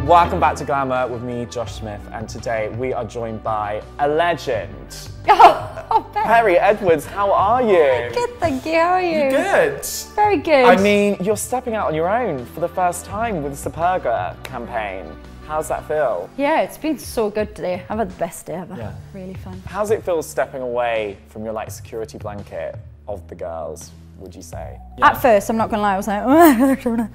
Welcome back to Glamour with me, Josh Smith, and today we are joined by a legend. Perrie Edwards, how are you? Good, thank you. How are you? You good? Very good. I mean, you're stepping out on your own for the first time with the Superga campaign. How's that feel? Yeah, it's been so good today. I've had the best day ever. Yeah. Really fun. How's it feel stepping away from your security blanket of the girls, would you say? Yeah. At first, I'm not gonna lie, I was like,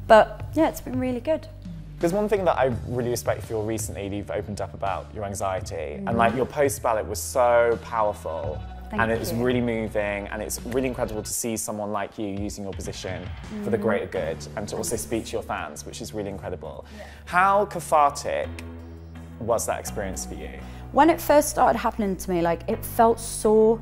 but yeah, it's been really good. There's one thing that I really respect for you recently, you've opened up about your anxiety, and your post ballot was so powerful. And it was really moving, and it's really incredible to see someone like you using your position for the greater good and to also speak to your fans, which is really incredible. Yeah. How cathartic was that experience for you? When it first started happening to me, it felt so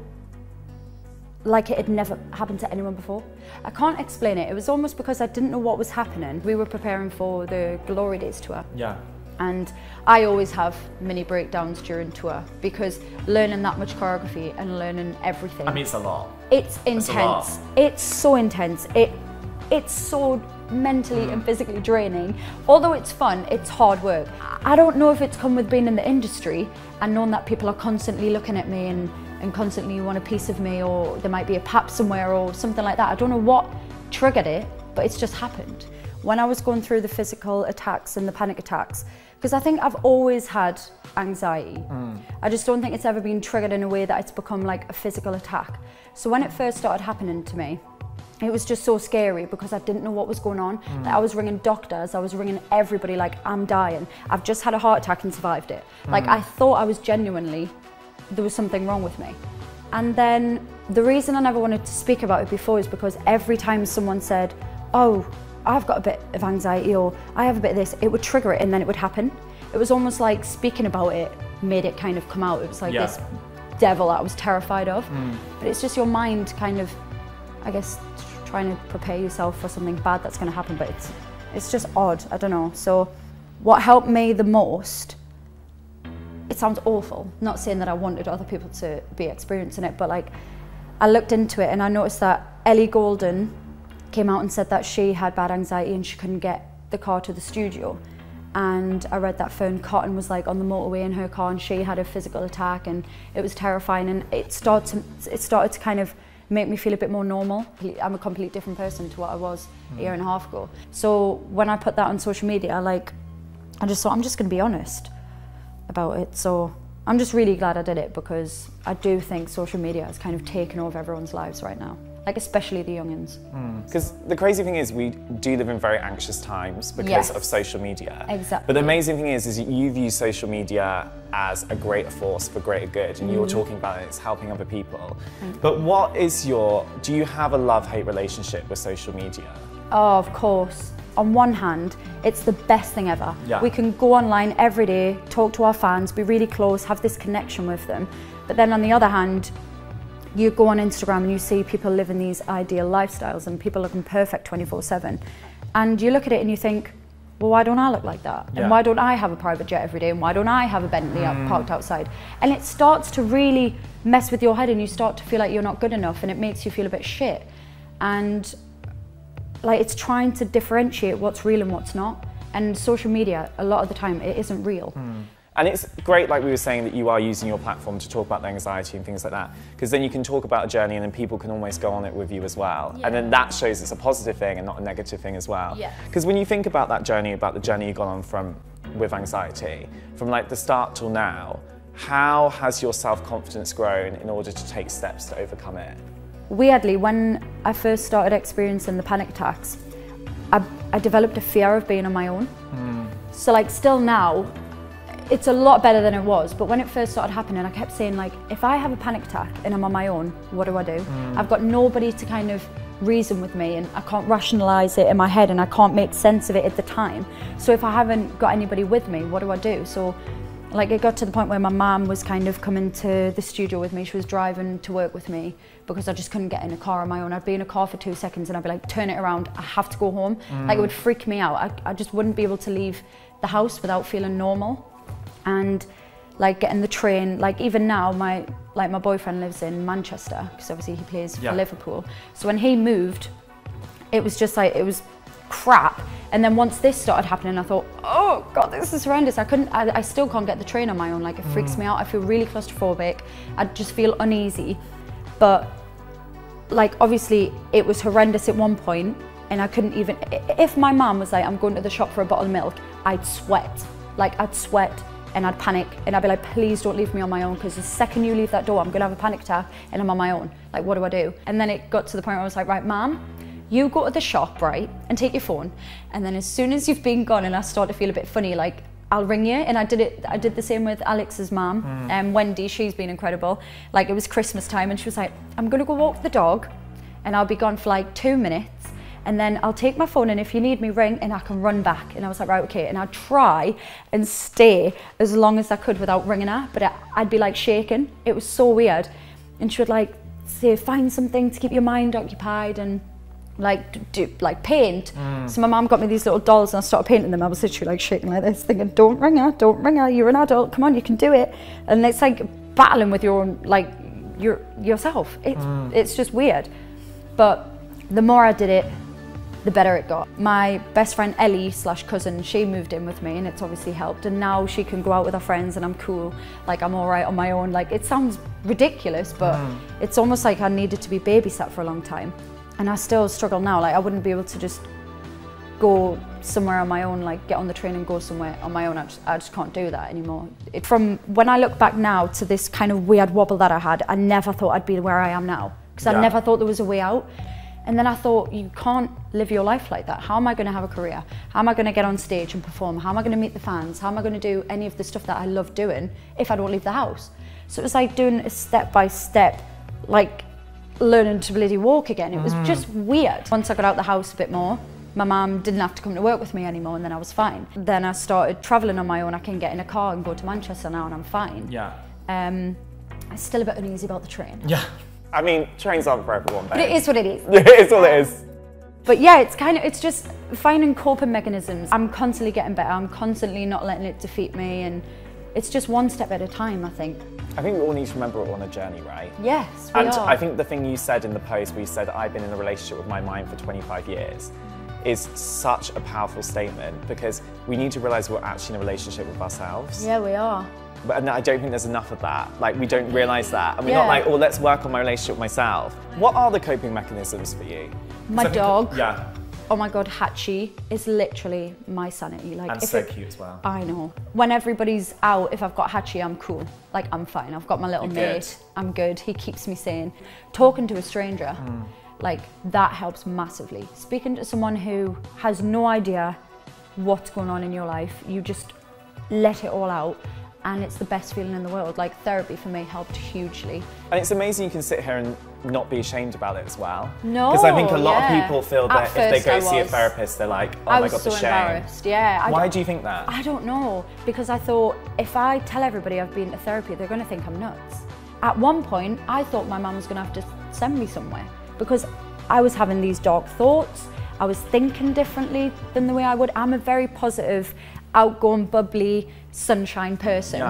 like it had never happened to anyone before. I can't explain it. It was almost because I didn't know what was happening. We were preparing for the Glory Days tour. Yeah. And I always have mini breakdowns during tour because learning that much choreography and learning everything. I mean, it's a lot. It's intense. It's so intense. It's so mentally and physically draining. Although it's fun, it's hard work. I don't know if it's come with being in the industry and knowing that people are constantly looking at me and constantly want a piece of me, or there might be a pap somewhere or something like that. I don't know what triggered it, but it's just happened. When I was going through the physical attacks and the panic attacks, because I think I've always had anxiety. I just don't think it's ever been triggered in a way that it's become like a physical attack. So when it first started happening to me, it was just so scary because I didn't know what was going on. I was ringing doctors, I was ringing everybody like, I'm dying. I've just had a heart attack and survived it. I thought I was genuinely, there was something wrong with me. And then the reason I never wanted to speak about it before is because every time someone said, oh, I've got a bit of anxiety or I have a bit of this, it would trigger it and then it would happen. It was almost like speaking about it made it kind of come out. It was like this devil that I was terrified of. But it's just your mind kind of, I guess, trying to prepare yourself for something bad that's going to happen, but it's just odd, I don't know. So what helped me the most, it sounds awful, not saying that I wanted other people to be experiencing it, but I looked into it and I noticed that Ellie Goulding came out and said that she had bad anxiety and she couldn't get the car to the studio. And I read that Fern Cotton was on the motorway in her car and she had a physical attack and it was terrifying, and it started to kind of make me feel a bit more normal. I'm a completely different person to what I was a year and a half ago. So when I put that on social media, I just thought I'm just going to be honest about it. So I'm just really glad I did it because I do think social media has kind of taken over everyone's lives right now. Especially the youngins. Because the crazy thing is we do live in very anxious times because of social media. Exactly. But the amazing thing is you've used social media as a greater force for greater good, and you're talking about it, it's helping other people. But what is do you have a love-hate relationship with social media? Oh, of course. On one hand, it's the best thing ever. Yeah. We can go online every day, talk to our fans, be really close, have this connection with them. But then on the other hand, you go on Instagram and you see people living these ideal lifestyles and people looking perfect 24/7. And you look at it and you think, well, why don't I look like that? And why don't I have a private jet every day? And why don't I have a Bentley parked outside? And it starts to really mess with your head and you start to feel like you're not good enough and it makes you feel a bit shit. And it's trying to differentiate what's real and what's not. And social media, a lot of the time, it isn't real. And it's great, like we were saying, that you are using your platform to talk about the anxiety and things like that, because then you can talk about a journey and then people can almost go on it with you as well. And then that shows it's a positive thing and not a negative thing as well. Because when you think about that journey, about the journey you've gone on with anxiety, from the start till now, how has your self-confidence grown in order to take steps to overcome it? Weirdly, when I first started experiencing the panic attacks, I developed a fear of being on my own. So still now, it's a lot better than it was, but when it first started happening, I kept saying if I have a panic attack and I'm on my own, what do I do? I've got nobody to kind of reason with me and I can't rationalise it in my head and I can't make sense of it at the time. So if I haven't got anybody with me, what do I do? So it got to the point where my mum was kind of coming to the studio with me. She was driving to work with me because I just couldn't get in a car on my own. I'd be in a car for 2 seconds and I'd be like, turn it around, I have to go home. It would freak me out. I just wouldn't be able to leave the house without feeling normal. And getting the train, even now, my boyfriend lives in Manchester, because obviously he plays for Liverpool. So when he moved, it was just it was crap. And then once this started happening, I thought, oh God, this is horrendous. I still can't get the train on my own. Like, it freaks me out. I feel really claustrophobic. I just feel uneasy. But like, obviously it was horrendous at one point, and I couldn't even, if my mum was like, I'm going to the shop for a bottle of milk, I'd sweat. Like, I'd sweat and I'd panic, and I'd be like, please don't leave me on my own, because the second you leave that door, I'm gonna have a panic attack and I'm on my own. Like, what do I do? And then it got to the point where I was like, right, Mum, you go to the shop, right, and take your phone, and then as soon as you've been gone and I start to feel a bit funny, like, I'll ring you. And I did the same with Alex's mum, Wendy. She's been incredible. Like, it was Christmas time and she was like, I'm gonna go walk the dog and I'll be gone for like 2 minutes, and then I'll take my phone, and if you need me, ring, and I can run back. And I was like, right, okay. And I'd try and stay as long as I could without ringing her, but I'd be like shaking. It was so weird. And she would like say, find something to keep your mind occupied, and like do like paint. So my mum got me these little dolls and I started painting them. I was literally like shaking like this, thinking, don't ring her, you're an adult, come on, you can do it. And it's like battling with your own, like, yourself. It's just weird. But the more I did it, the better it got. My best friend Ellie / cousin, she moved in with me, and it's obviously helped, and now she can go out with her friends and I'm cool, like, I'm all right on my own. Like, it sounds ridiculous, but it's almost like I needed to be babysat for a long time. And I still struggle now. Like, I wouldn't be able to just go somewhere on my own, like get on the train and go somewhere on my own. I just can't do that anymore. From when I look back now to this kind of weird wobble that I had, I never thought I'd be where I am now, because I never thought there was a way out. And then I thought, you can't live your life like that. How am I going to have a career? How am I going to get on stage and perform? How am I going to meet the fans? How am I going to do any of the stuff that I love doing if I don't leave the house? So it was like doing a step by step, like learning to bloody walk again. It was just weird. Once I got out the house a bit more, my mum didn't have to come to work with me anymore, and then I was fine. Then I started travelling on my own. I can get in a car and go to Manchester now, and I'm fine. Yeah. I'm still a bit uneasy about the train. Yeah. I mean, trains aren't for everyone, babe. But it is what it is. It is what it is. But yeah, it's just finding coping mechanisms. I'm constantly getting better. I'm constantly not letting it defeat me, and it's just one step at a time, I think. I think we all need to remember we're on a journey, right? Yes, we are. I think the thing you said in the post where you said, I've been in a relationship with my mind for 25 years, is such a powerful statement, because we need to realise we're actually in a relationship with ourselves. Yeah, we are. But I don't think there's enough of that. Like, we don't realise that. And we're not like, oh, let's work on my relationship with myself. What are the coping mechanisms for you? My dog. Oh my God, Hachi is literally my sanity. Like, and so cute as well. I know. When everybody's out, if I've got Hachi, I'm cool. Like, I'm fine. I've got my little mate. I'm good. He keeps me sane. Talking to a stranger, like, that helps massively. Speaking to someone who has no idea what's going on in your life, you just let it all out. And it's the best feeling in the world. Like, therapy for me helped hugely. And it's amazing you can sit here and not be ashamed about it as well. No, because I think a lot of people feel that if they go see a therapist, they're like, oh my God, the shame. I was so embarrassed, yeah. Why do you think that? I don't know, because I thought, if I tell everybody I've been to therapy, they're gonna think I'm nuts. At one point, I thought my mum was gonna have to send me somewhere, because I was having these dark thoughts. I was thinking differently than the way I would. I'm a very positive, outgoing, bubbly, sunshine person.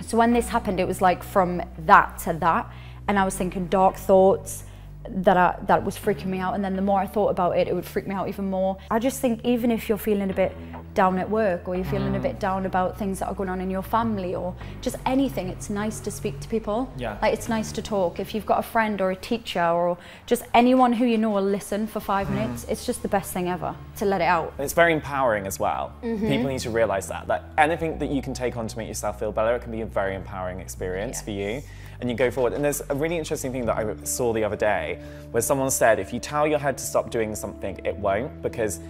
So when this happened, it was like from that to that, and I was thinking dark thoughts that was freaking me out, and then the more I thought about it, it would freak me out even more. I just think even if you're feeling a bit down at work, or you're feeling a bit down about things that are going on in your family, or just anything, it's nice to speak to people. Like, it's nice to talk. If you've got a friend or a teacher or just anyone who you know will listen for 5 minutes, it's just the best thing ever to let it out. It's very empowering as well. People need to realise that anything that you can take on to make yourself feel better, it can be a very empowering experience for you. And you go forward. And there's a really interesting thing that I saw the other day, where someone said, if you tell your head to stop doing something, it won't, because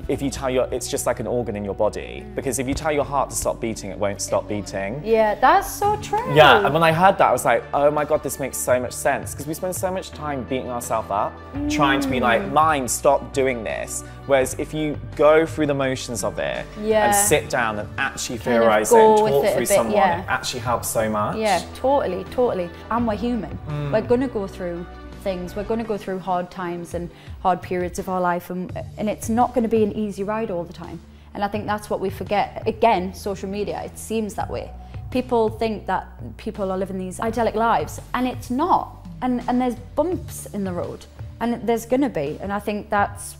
if you tell it's just like an organ in your body, because if you tell your heart to stop beating, it won't stop beating. Yeah, that's so true. Yeah, and when I heard that, I was like, oh my God, this makes so much sense, because we spend so much time beating ourselves up, trying to be like, mind, stop doing this. Whereas if you go through the motions of it and sit down and actually theorise it and talk through someone, it actually helps so much. Yeah, totally, totally. And we're human. We're gonna go through things. We're going to go through hard times and hard periods of our life, and it's not going to be an easy ride all the time. And I think that's what we forget. Again, social media, it seems that way. People think that people are living these idyllic lives, and it's not. And there's bumps in the road, and there's going to be. And I think that's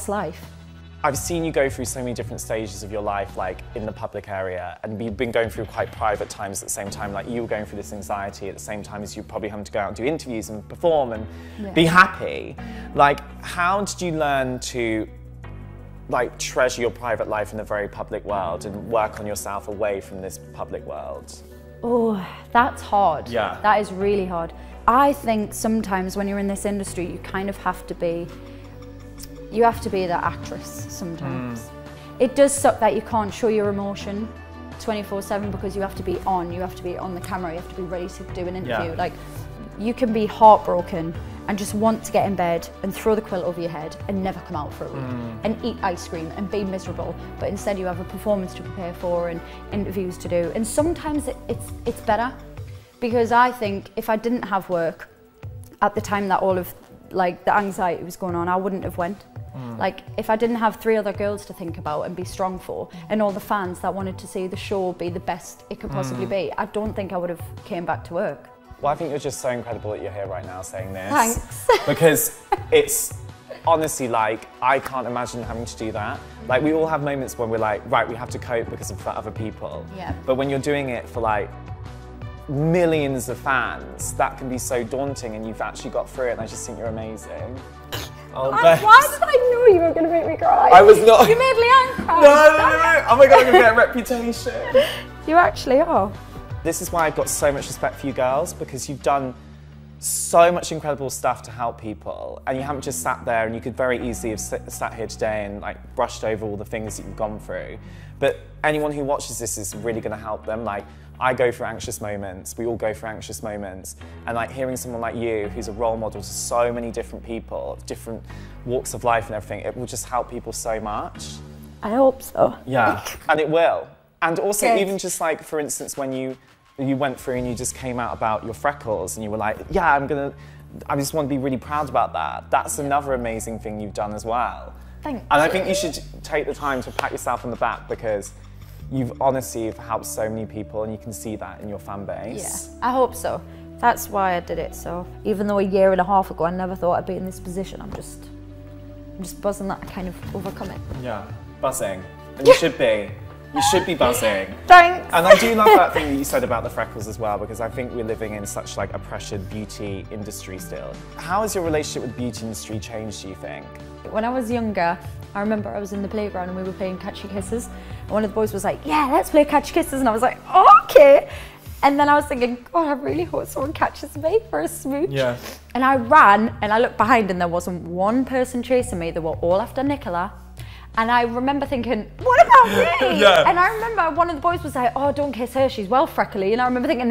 life. I've seen you go through so many different stages of your life, like in the public area, and you've been going through quite private times at the same time. Like you were going through this anxiety at the same time as you probably having to go out and do interviews and perform and be happy. Like, how did you learn to like treasure your private life in the very public world and work on yourself away from this public world? Oh, that's hard. Yeah. That is really hard. I think sometimes when you're in this industry, you kind of have to be that actress sometimes. It does suck that you can't show your emotion 24/7 because you have to be on the camera, you have to be ready to do an interview. Like, you can be heartbroken and just want to get in bed and throw the quilt over your head and never come out for a week and eat ice cream and be miserable, but instead you have a performance to prepare for and interviews to do. And sometimes it's better, because I think if I didn't have work at the time that all of like the anxiety was going on, I wouldn't have went. Like, if I didn't have 3 other girls to think about and be strong for, and all the fans that wanted to see the show be the best it could possibly be, I don't think I would have came back to work. Well, I think you're just so incredible that you're here right now saying this. Thanks. Because it's honestly, like, I can't imagine having to do that. Like, we all have moments when we're like, right, we have to cope because of other people. Yeah. But when you're doing it for like millions of fans, that can be so daunting, and you've actually got through it, and I just think you're amazing. Oh, why did I know you were going to make me cry? I was not. You made Leanne cry. No. Oh my God, I'm going to get a reputation. You actually are. This is why I've got so much respect for you girls, because you've done so much incredible stuff to help people, and you haven't just sat there, and you could very easily have sat here today and like brushed over all the things that you've gone through. But anyone who watches this is really going to help them. Like, I go through anxious moments, we all go through anxious moments, and like hearing someone like you who's a role model to so many different people, different walks of life and everything, it will just help people so much. I hope so. Yeah, and it will. And also even just like, for instance, when you went through and you just came out about your freckles and you were like, yeah, I just want to be really proud about that. That's another amazing thing you've done as well. Thanks. And I think you should take the time to pat yourself on the back, because you've honestly helped so many people, and you can see that in your fan base. Yeah, I hope so. That's why I did it. So even though a year and a half ago I never thought I'd be in this position, I'm just buzzing that I kind of overcome it. Yeah, buzzing. And you should be. You should be buzzing. Thanks. And I do love that thing that you said about the freckles as well, because I think we're living in such like a pressured beauty industry still. How has your relationship with the beauty industry changed, do you think? When I was younger, I remember I was in the playground and we were playing Catchy Kisses, and one of the boys was like, yeah, let's play Catchy Kisses, and I was like, okay. And then I was thinking, God, I really hope someone catches me for a smooch. Yeah. And I ran and I looked behind and there wasn't one person chasing me. They were all after Nicola. And I remember thinking, what about me? Yeah. And I remember one of the boys was like, oh, don't kiss her, she's well freckly. And I remember thinking,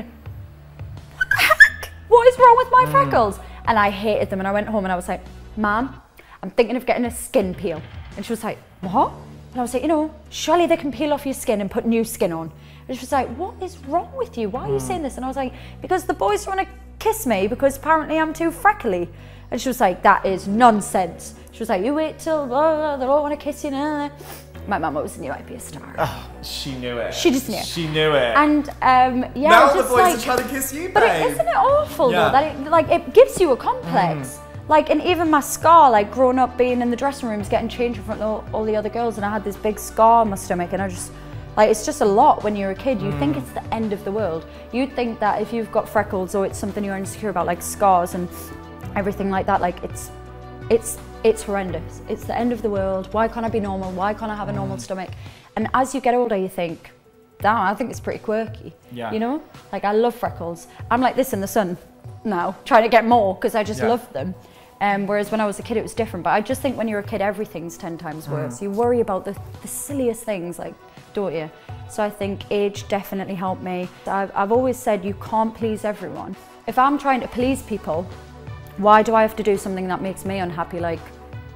what the heck? What is wrong with my freckles? And I hated them, and I went home and I was like, Mom, I'm thinking of getting a skin peel. And she was like, what? And I was like, you know, surely they can peel off your skin and put new skin on. And she was like, what is wrong with you? Why are you saying this? And I was like, because the boys want to kiss me because apparently I'm too freckly. And she was like, that is nonsense. She was like, you wait till they all want to kiss you now. My mum always knew I'd be a star. Oh, she knew it. She just knew. She knew it. And yeah, now the boys are trying to kiss you, babe. But isn't it awful though that it gives you a complex? Like, and even my scar, like growing up being in the dressing rooms, getting changed in front of all the other girls, and I had this big scar on my stomach, and I just, like, it's just a lot when you're a kid. You think it's the end of the world. You'd think that if you've got freckles or it's something you're insecure about, like scars and everything like that, like it's horrendous. It's the end of the world. Why can't I be normal? Why can't I have a normal stomach? And as you get older, you think, damn, I think it's pretty quirky. Yeah. You know? Like, I love freckles. I'm like this in the sun now, trying to get more because I just love them. Whereas when I was a kid, it was different. But I just think when you're a kid, everything's 10 times worse. You worry about the silliest things, like, don't you? So I think age definitely helped me. I've always said you can't please everyone. If I'm trying to please people, why do I have to do something that makes me unhappy, like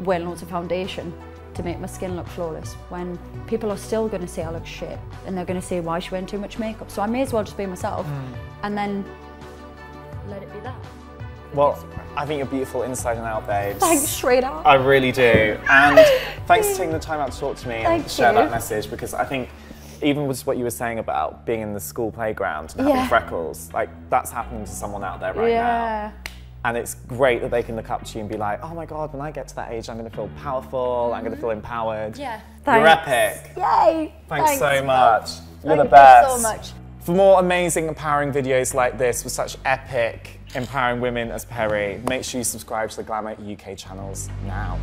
wear loads of foundation to make my skin look flawless, when people are still going to say I look shit, and they're going to say why she wearing too much makeup. So I may as well just be myself and then let it be that. Well, I think you're beautiful inside and out, babes. Thanks, straight up. I really do. And thanks for taking the time out to talk to me and share that message, because I think even with what you were saying about being in the school playground and having freckles, like, that's happening to someone out there right now. And it's great that they can look up to you and be like, oh my God, when I get to that age, I'm going to feel powerful, I'm going to feel empowered. Yeah. You're epic. Yay. Thanks so much. You're the Thank best. you so much. For more amazing, empowering videos like this with such epic, empowering women as Perrie, make sure you subscribe to the Glamour UK channels now.